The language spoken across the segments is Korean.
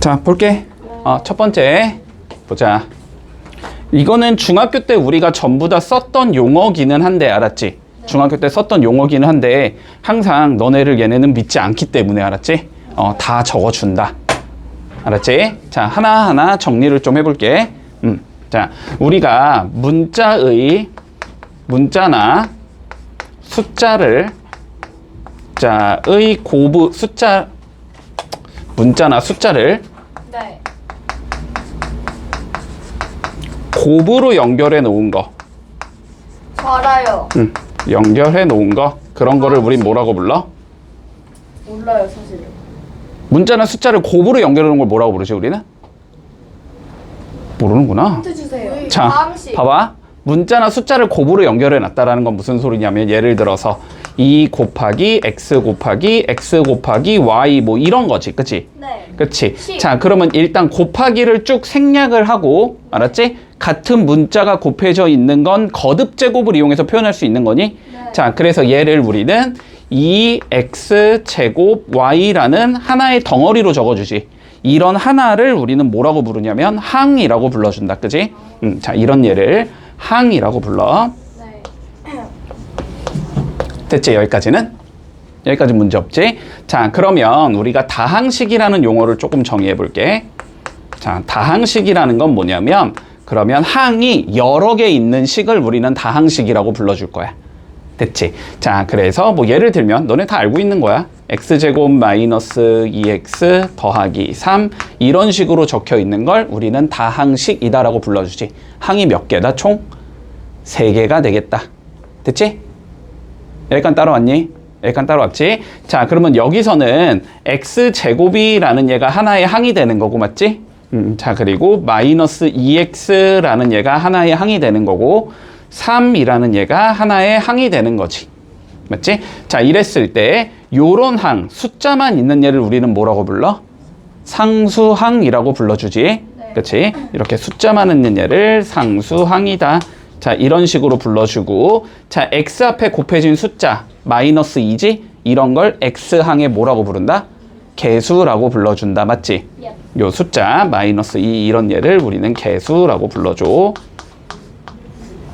자, 볼게. 첫 번째 보자. 이거는 중학교 때 우리가 전부 다 썼던 용어기는 한데, 알았지? 중학교 때 썼던 용어기는 한데 항상 너네를 얘네는 믿지 않기 때문에, 알았지? 다 적어준다. 알았지? 자, 하나하나 정리를 좀 해볼게. 자, 우리가 문자나 숫자를 문자나 숫자를 네. 곱으로 연결해 놓은 거. 알아요. 연결해 놓은 거. 그런 거를 우린 뭐라고 불러? 몰라요, 사실은. 문자나 숫자를 곱으로 연결해 놓은 걸 뭐라고 부르지, 우리는? 모르는구나. 힌트 주세요. 자, 다항식. 봐봐. 문자나 숫자를 곱으로 연결해 놨다라는 건 무슨 소리냐면, 예를 들어서 2 곱하기 x 곱하기 x 곱하기 y 뭐 이런 거지. 그치? 네. 그치? 10. 자, 그러면 일단 곱하기를 쭉 생략을 하고, 알았지? 같은 문자가 곱해져 있는 건 거듭 제곱을 이용해서 표현할 수 있는 거니? 네. 자, 그래서 얘를 우리는 2x 제곱 y라는 하나의 덩어리로 적어주지. 이런 하나를 우리는 뭐라고 부르냐면 항이라고 불러준다. 그지? 자, 이런 얘를 항이라고 불러. 네. 됐지? 여기까지는? 여기까지 문제 없지? 자, 그러면 우리가 다항식이라는 용어를 조금 정의해 볼게. 자, 다항식이라는 건 뭐냐면, 그러면 항이 여러 개 있는 식을 우리는 다항식이라고 불러줄 거야. 됐지? 자, 그래서 뭐 예를 들면 너네 다 알고 있는 거야. x제곱 마이너스 2x 더하기 3 이런 식으로 적혀 있는 걸 우리는 다항식이다라고 불러주지. 항이 몇 개다? 총 3개가 되겠다. 됐지? 여기까지 따라왔니? 여기까지 따라왔지? 자, 그러면 여기서는 x제곱이라는 얘가 하나의 항이 되는 거고, 맞지? 자, 그리고 마이너스 2x라는 얘가 하나의 항이 되는 거고, 3이라는 얘가 하나의 항이 되는 거지. 맞지? 자, 이랬을 때 요런 항, 숫자만 있는 얘를 우리는 뭐라고 불러? 상수항이라고 불러주지. 네. 그치? 이렇게 숫자만 있는 얘를 상수항이다. 자, 이런 식으로 불러주고, 자, x 앞에 곱해진 숫자 마이너스 2지? 이런 걸 x항에 뭐라고 부른다? 개수라고 불러준다. 맞지? 예. 요 숫자 마이너스 2 이런 얘를 우리는 개수라고 불러줘.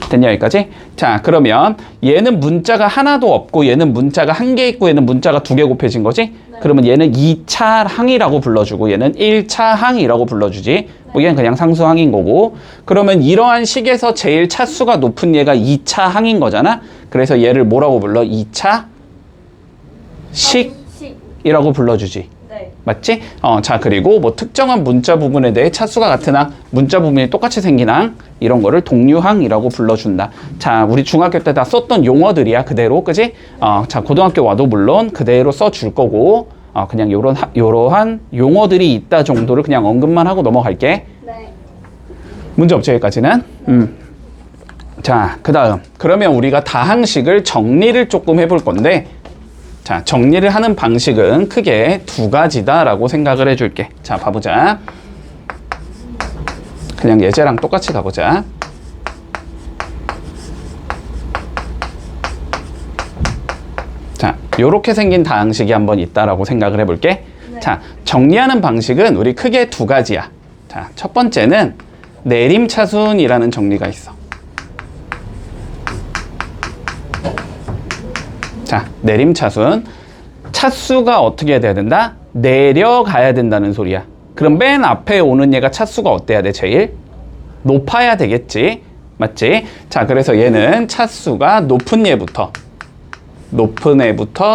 됐냐, 여기까지? 자, 그러면 얘는 문자가 하나도 없고 얘는 문자가 1개 있고 얘는 문자가 2개 곱해진 거지? 네. 그러면 얘는 2차 항이라고 불러주고 얘는 1차 항이라고 불러주지. 뭐 얘는 그냥 상수항인 거고. 그러면 이러한 식에서 제일 차수가 높은 얘가 2차 항인 거잖아? 그래서 얘를 뭐라고 불러? 2차 식이라고 불러주지. 네. 맞지? 자, 그리고 뭐 특정한 문자 부분에 대해 차수가 같은 항, 문자 부분이 똑같이 생긴 항, 이런 거를 동류항이라고 불러준다. 자, 우리 중학교 때 다 썼던 용어들이야, 그대로. 그지? 자, 고등학교 와도 물론 그대로 써줄 거고, 그냥 요러한 용어들이 있다 정도를 그냥 언급만 하고 넘어갈게. 네. 문제 없지, 여기까지는? 자, 그 다음. 그러면 우리가 다항식을 정리를 조금 해볼 건데, 자, 정리를 하는 방식은 크게 2가지다라고 생각을 해줄게. 자, 봐보자. 그냥 예제랑 똑같이 가보자. 자, 요렇게 생긴 다항식이 한번 있다라고 생각을 해볼게. 네. 자, 정리하는 방식은 우리 크게 2가지야. 자, 첫 번째는 내림차순이라는 정리가 있어. 자, 내림차순. 차수가 어떻게 돼야 된다? 내려가야 된다는 소리야. 그럼 맨 앞에 오는 얘가 차수가 어때야 돼, 제일? 높아야 되겠지. 맞지? 자, 그래서 얘는 차수가 높은 얘부터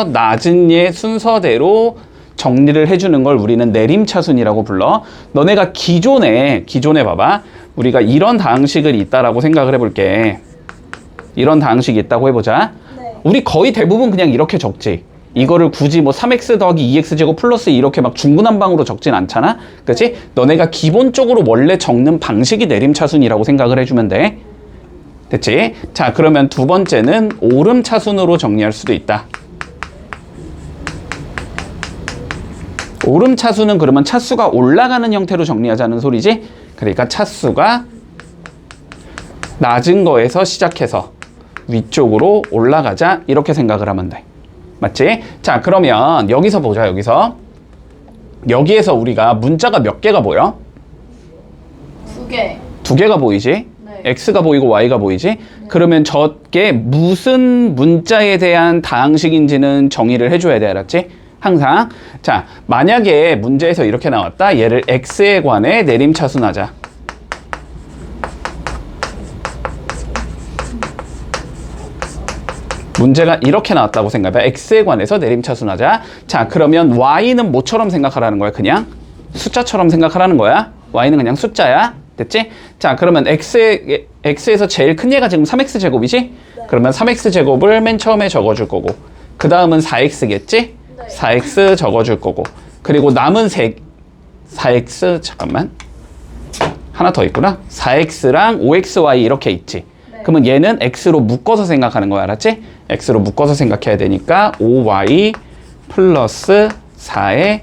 낮은 얘 순서대로 정리를 해주는 걸 우리는 내림차순이라고 불러. 너네가 기존에 봐봐. 우리가 이런 다항식을 있다라고 생각을 해볼게. 이런 다항식이 있다고 해보자. 네. 우리 거의 대부분 그냥 이렇게 적지. 이거를 굳이 뭐 3x 더하기 2x제곱 플러스 이렇게 막 중구난방으로 적진 않잖아? 그치? 너네가 기본적으로 원래 적는 방식이 내림차순이라고 생각을 해주면 돼. 됐지? 자, 그러면 두 번째는 오름차순으로 정리할 수도 있다. 오름차순은 그러면 차수가 올라가는 형태로 정리하자는 소리지? 그러니까 차수가 낮은 거에서 시작해서 위쪽으로 올라가자 이렇게 생각을 하면 돼. 맞지? 자, 그러면 여기서 보자. 여기서 여기에서 우리가 문자가 몇 개가 보여? 2개. 2개가 보이지? 네. x가 보이고 y가 보이지? 그러면 저게 무슨 문자에 대한 다항식인지는 정의를 해줘야 돼, 알았지? 항상. 자, 만약에 문제에서 이렇게 나왔다. 얘를 x에 관해 내림차순하자. 문제가 이렇게 나왔다고 생각해봐. x에 관해서 내림차순하자. 자, 그러면 y는 뭐처럼 생각하라는 거야? 그냥 숫자처럼 생각하라는 거야. y는 그냥 숫자야. 됐지? 자, 그러면 x에서 제일 큰 얘가 지금 3x 제곱이지? 네. 그러면 3x 제곱을 맨 처음에 적어줄 거고, 그 다음은 4x겠지? 네. 4x 적어줄 거고, 그리고 남은 4x, 잠깐만. 하나 더 있구나. 4x랑 5xy 이렇게 있지? 네. 그러면 얘는 x로 묶어서 생각하는 거야, 알았지? x로 묶어서 생각해야 되니까 5y 플러스 4의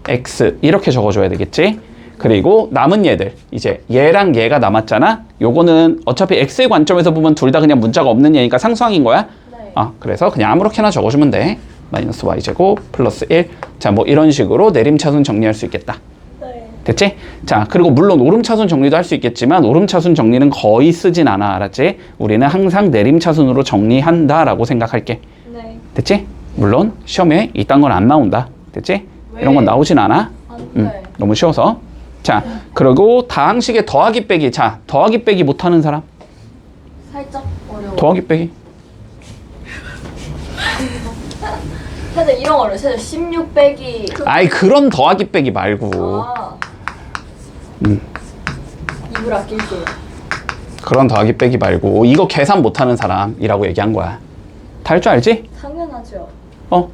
x 이렇게 적어줘야 되겠지? 그리고 남은 얘들, 이제 얘랑 얘가 남았잖아? 요거는 어차피 x의 관점에서 보면 둘 다 그냥 문자가 없는 얘니까 상수항인 거야? 네. 그래서 그냥 아무렇게나 적어주면 돼. 마이너스 y제곱 플러스 1. 자, 뭐 이런 식으로 내림차순 정리할 수 있겠다. 네. 됐지? 자, 그리고 물론 오름차순 정리도 할 수 있겠지만 오름차순 정리는 거의 쓰진 않아, 알았지? 우리는 항상 내림차순으로 정리한다라고 생각할게. 네. 됐지? 물론 시험에 이딴 건 안 나온다. 됐지? 왜? 이런 건 나오진 않아. 네. 너무 쉬워서. 자, 그리고 다항식에 더하기 빼기. 자, 더하기 빼기 못하는 사람. 살짝 어려워. 더하기 빼기. 살짝 이런 거를 살짝 16 빼기. 아이, 그런 더하기 빼기 말고. 아. 입을 아낄게요. 그런 더하기 빼기 말고. 이거 계산 못하는 사람이라고 얘기한 거야. 다 할 줄 알지? 당연하죠.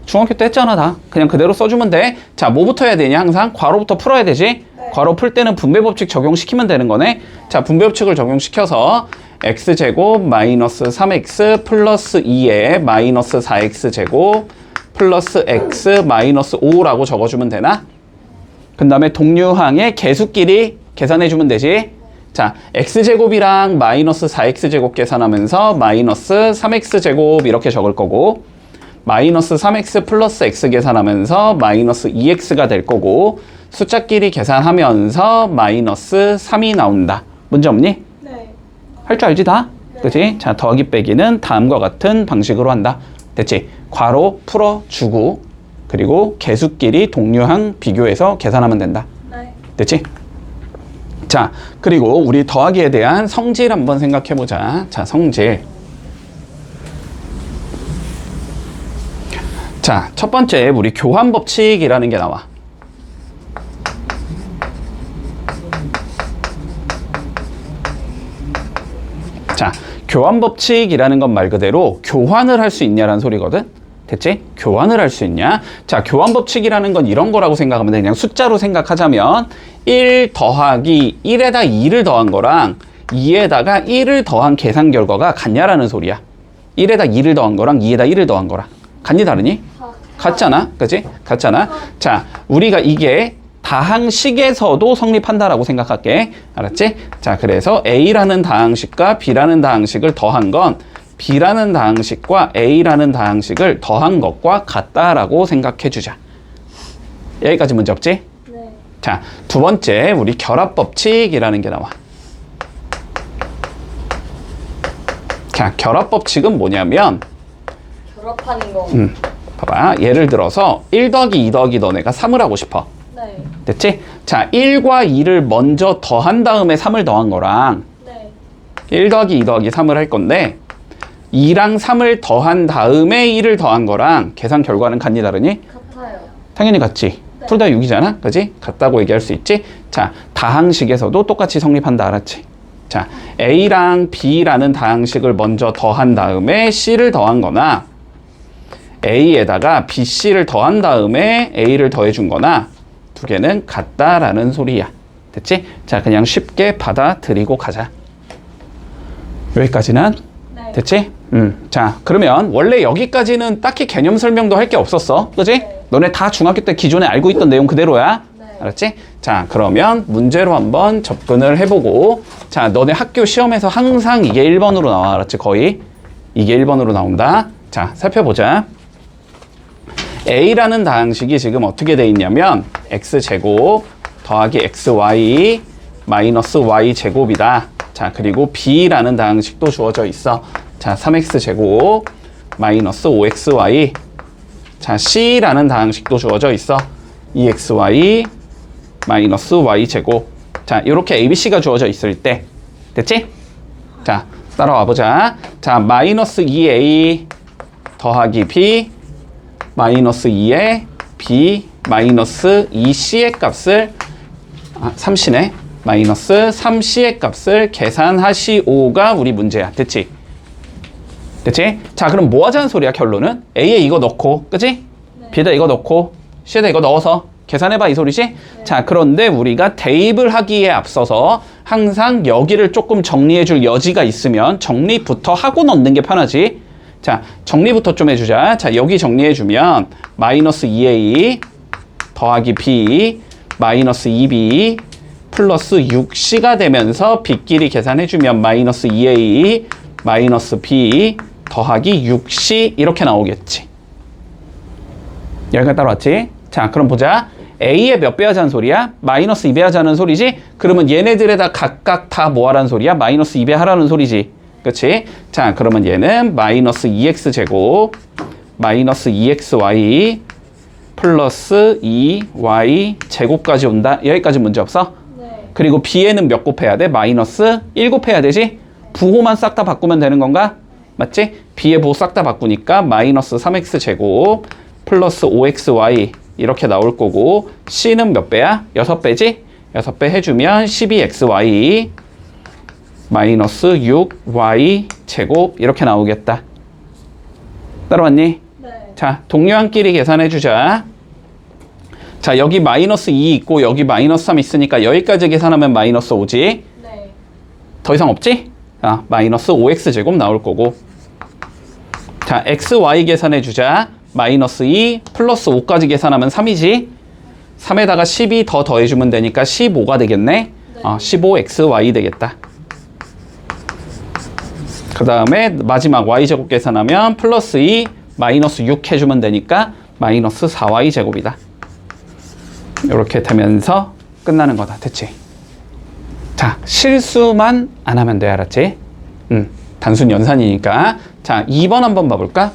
중학교 때 했잖아, 다. 그냥 그대로 써주면 돼. 자, 뭐부터 해야 되냐, 항상? 괄호부터 풀어야 되지? 네. 괄호 풀 때는 분배법칙 적용시키면 되는 거네. 자, 분배법칙을 적용시켜서 x제곱 마이너스 3x 플러스 2에 마이너스 4x 제곱 플러스 x 마이너스 5라고 적어주면 되나? 그 다음에 동류항의 개수끼리 계산해주면 되지? 자, x제곱이랑 마이너스 4x제곱 계산하면서 마이너스 3x제곱 이렇게 적을 거고, 마이너스 3x 플러스 x 계산하면서 마이너스 2x가 될 거고, 숫자끼리 계산하면서 마이너스 3이 나온다. 문제 없니? 네. 할 줄 알지 다? 그치? 자, 더하기 빼기는 다음과 같은 방식으로 한다. 됐지? 괄호 풀어주고, 그리고 개수끼리 동류항 비교해서 계산하면 된다. 네. 됐지? 자, 그리고 우리 더하기에 대한 성질 한번 생각해보자. 자, 성질. 자, 첫 번째 우리 교환법칙이라는 게 나와. 자, 교환법칙이라는 건 말 그대로 교환을 할 수 있냐라는 소리거든? 됐지? 교환을 할 수 있냐? 자, 교환법칙이라는 건 이런 거라고 생각하면 돼. 그냥 숫자로 생각하자면 1 더하기 1에다 2를 더한 거랑 2에다가 1을 더한 계산 결과가 같냐라는 소리야. 1에다 2를 더한 거랑 2에다 1을 더한 거랑 같니 다르니? 같잖아. 그치? 같잖아. 자, 우리가 이게 다항식에서도 성립한다라고 생각할게. 알았지? 자, 그래서 A라는 다항식과 B라는 다항식을 더한 건 B라는 다항식과 A라는 다항식을 더한 것과 같다라고 생각해 주자. 여기까지 문제 없지? 네. 자, 두 번째 우리 결합법칙이라는 게 나와. 자, 결합법칙은 뭐냐면 결합하는 거. 봐봐. 예를 들어서 1 더하기 2 더하기 너네가 3을 하고 싶어. 네. 됐지? 자, 1과 2를 먼저 더한 다음에 3을 더한 거랑 네. 1 더하기 2 더하기 3을 할 건데 2랑 3을 더한 다음에 1을 더한 거랑 계산 결과는 같니 다르니? 같아요. 당연히 같지. 네. 풀 다 6이잖아. 그지? 같다고 얘기할 수 있지? 자, 다항식에서도 똑같이 성립한다. 알았지? 자, A랑 B라는 다항식을 먼저 더한 다음에 C를 더한 거나 A에다가 BC를 더한 다음에 A를 더해준 거나 두 개는 같다라는 소리야. 됐지? 자, 그냥 쉽게 받아들이고 가자. 여기까지는 네. 됐지? 자, 그러면 원래 여기까지는 딱히 개념 설명도 할 게 없었어. 그지? 네. 너네 다 중학교 때 기존에 알고 있던 내용 그대로야. 네. 알았지? 자, 그러면 문제로 한번 접근을 해보고, 자, 너네 학교 시험에서 항상 이게 1번으로 나와. 알았지? 거의. 이게 1번으로 나온다. 자, 살펴보자. A라는 다항식이 지금 어떻게 돼 있냐면 x제곱 더하기 xy 마이너스 y제곱이다. 자, 그리고 b라는 다항식도 주어져 있어. 자, 3x제곱 마이너스 5xy. 자, c라는 다항식도 주어져 있어. 2xy 마이너스 y제곱. 자, 이렇게 ABC가 주어져 있을 때 됐지? 자, 따라와 보자. 자, 마이너스 2a 더하기 b 마이너스 2에 b 마이너스 2c의 값을 3c네. 마이너스 3c의 값을 계산하시오가 우리 문제야. 됐지? 됐지? 자, 그럼 뭐 하자는 소리야, 결론은? A에 이거 넣고, 그치? 네. B에다 이거 넣고, C에다 이거 넣어서 계산해봐, 이 소리지? 네. 자, 그런데 우리가 대입을 하기에 앞서서 항상 여기를 조금 정리해줄 여지가 있으면 정리부터 하고 넣는 게 편하지. 자, 정리부터 좀 해주자. 자, 여기 정리해주면 마이너스 2a 더하기 b 마이너스 2b 플러스 6c가 되면서 b끼리 계산해주면 마이너스 2a 마이너스 b 더하기 6c 이렇게 나오겠지. 여기까지 따라왔지? 자, 그럼 보자. a에 몇 배 하자는 소리야? 마이너스 2배 하자는 소리지? 그러면 얘네들에다 각각 다 뭐 하라는 소리야? 마이너스 2배 하라는 소리지. 그치? 자, 그러면 얘는 마이너스 2x제곱 마이너스 2xy 플러스 2y 제곱까지 온다. 여기까지 문제 없어? 네. 그리고 b에는 몇 곱해야 돼? 마이너스 1 곱해야 되지? 부호만 싹 다 바꾸면 되는 건가? 맞지? b의 부호 싹 다 바꾸니까 마이너스 3x제곱 플러스 5xy 이렇게 나올 거고 c는 몇 배야? 6배지? 6배 해주면 12xy 마이너스 6y 제곱 이렇게 나오겠다. 따라왔니? 네. 자, 동료한끼리 계산해주자. 자, 여기 마이너스 2 있고 여기 마이너스 3 있으니까 여기까지 계산하면 마이너스 5지? 네. 더 이상 없지? 아, 마이너스 5x제곱 나올 거고. 자, xy 계산해주자. 마이너스 2 플러스 5까지 계산하면 3이지? 3에다가 12 더 더해주면 되니까 15가 되겠네? 네. 15xy 되겠다. 그 다음에 마지막 y제곱 계산하면 플러스 2 마이너스 6 해주면 되니까 마이너스 4y제곱이다. 이렇게 되면서 끝나는 거다. 됐지? 자, 실수만 안 하면 돼. 알았지? 단순 연산이니까. 자, 2번 한번 봐볼까?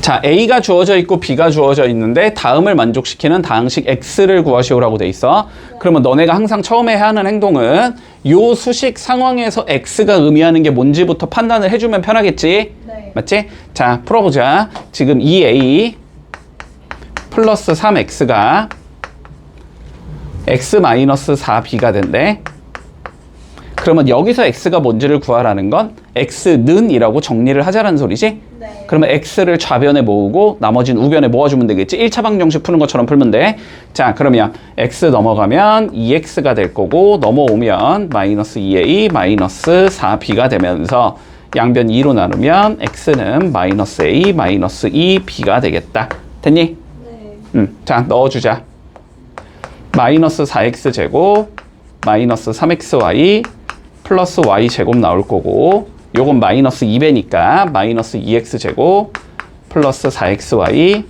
자, A가 주어져 있고 B가 주어져 있는데 다음을 만족시키는 다항식 X를 구하시오라고 돼 있어. 그러면 너네가 항상 처음에 해야 하는 행동은 요 수식 상황에서 X가 의미하는 게 뭔지부터 판단을 해주면 편하겠지? 네. 맞지? 자, 풀어보자. 지금 2A 플러스 3X가 X-4B가 된대. 그러면 여기서 X가 뭔지를 구하라는 건 X는 이라고 정리를 하자라는 소리지? 네. 그러면 X를 좌변에 모으고 나머지는 우변에 모아주면 되겠지? 1차 방정식 푸는 것처럼 풀면 돼. 자, 그러면 X 넘어가면 2X가 될 거고 넘어오면 마이너스 2A 마이너스 4B가 되면서 양변 2로 나누면 X는 마이너스 A 마이너스 2B가 되겠다. 됐니? 네. 자, 넣어주자. 마이너스 4X제곱 마이너스 3XY 플러스 Y제곱 나올 거고 요건 마이너스 2배니까 마이너스 2X제곱 플러스 4XY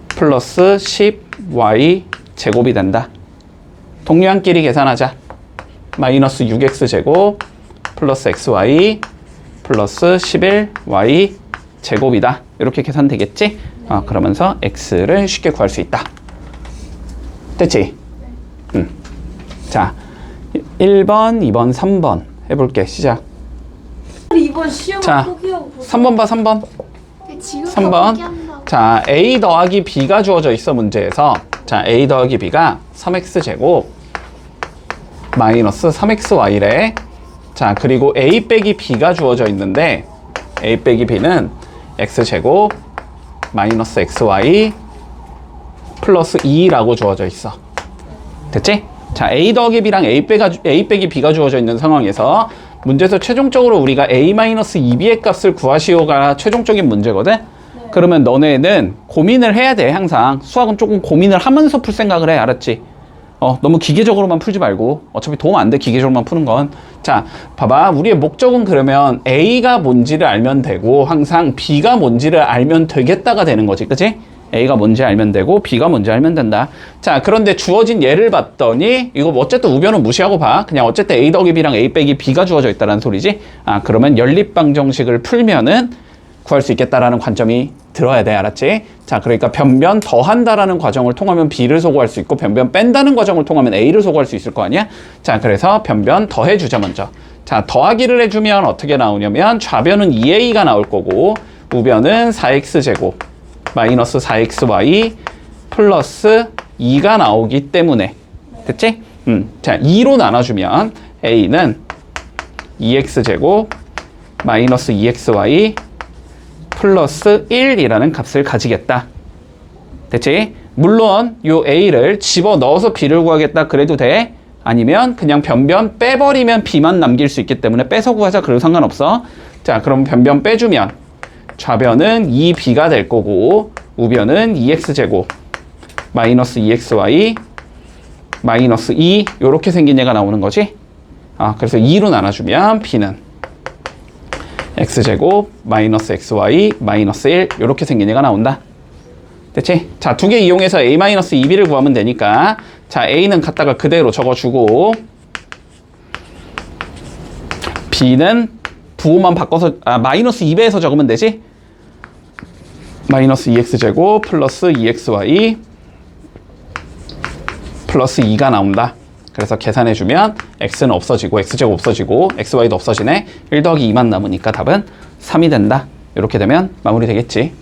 플러스 10Y 제곱이 된다. 동료한끼리 계산하자. 마이너스 6X제곱 플러스 XY 플러스 11Y 제곱이다. 이렇게 계산되겠지? 그러면서 X를 쉽게 구할 수 있다. 됐지? 자, 1번, 2번, 3번 해볼게. 시작. 이번 시험 자, 포기하고 3번 봐, 3번. 지금 3번. 자, A 더하기 B가 주어져 있어, 문제에서. 자, A 더하기 B가 3X제곱 마이너스 3XY래. 자, 그리고 A 빼기 B가 주어져 있는데 A 빼기 B는 X제곱 마이너스 XY 플러스 2라고 주어져 있어. 됐지? 자, A 더하기 B랑 A 빼기 B가 주어져 있는 상황에서 문제에서 최종적으로 우리가 A-2B의 값을 구하시오가 최종적인 문제거든? 네. 그러면 너네는 고민을 해야 돼, 항상. 수학은 조금 고민을 하면서 풀 생각을 해, 알았지? 너무 기계적으로만 풀지 말고. 어차피 도움 안 돼, 기계적으로만 푸는 건. 자, 봐봐. 우리의 목적은 그러면 A가 뭔지를 알면 되고, 항상 B가 뭔지를 알면 되겠다가 되는 거지, 그치? A가 뭔지 알면 되고 B가 뭔지 알면 된다. 자, 그런데 주어진 예를 봤더니 이거 뭐 어쨌든 우변은 무시하고 봐. 그냥 어쨌든 A 더하기 B랑 A 빼기 B가 주어져 있다는 소리지. 아, 그러면 연립방정식을 풀면은 구할 수 있겠다라는 관점이 들어야 돼. 알았지? 자, 그러니까 변변 더한다라는 과정을 통하면 B를 소구할 수 있고 변변 뺀다는 과정을 통하면 A를 소구할 수 있을 거 아니야? 자, 그래서 변변 더해주자 먼저. 자, 더하기를 해주면 어떻게 나오냐면 좌변은 2A가 나올 거고 우변은 4X제곱 마이너스 4XY 플러스 2가 나오기 때문에 됐지? 자, 2로 나눠주면 A는 2X제곱 마이너스 2XY 플러스 1이라는 값을 가지겠다. 됐지? 물론 요 A를 집어넣어서 B를 구하겠다 그래도 돼. 아니면 그냥 변변 빼버리면 B만 남길 수 있기 때문에 빼서 구하자 그래도 상관없어. 자, 그럼 변변 빼주면 좌변은 2B가 될 거고 우변은 2X제곱 마이너스 2XY 마이너스 2 요렇게 생긴 얘가 나오는 거지. 아, 그래서 2로 나눠주면 B는 X제곱 마이너스 XY 마이너스 1 요렇게 생긴 얘가 나온다. 됐지? 자, 두 개 이용해서 A 마이너스 2B를 구하면 되니까 자, A는 갖다가 그대로 적어주고 B는 부호만 바꿔서 마이너스 2배에서 적으면 되지? 마이너스 2X제곱 플러스 2XY 플러스 2가 나온다. 그래서 계산해주면 X는 없어지고 X제곱 없어지고 XY도 없어지네. 1 더하기 2만 남으니까 답은 3이 된다. 이렇게 되면 마무리 되겠지.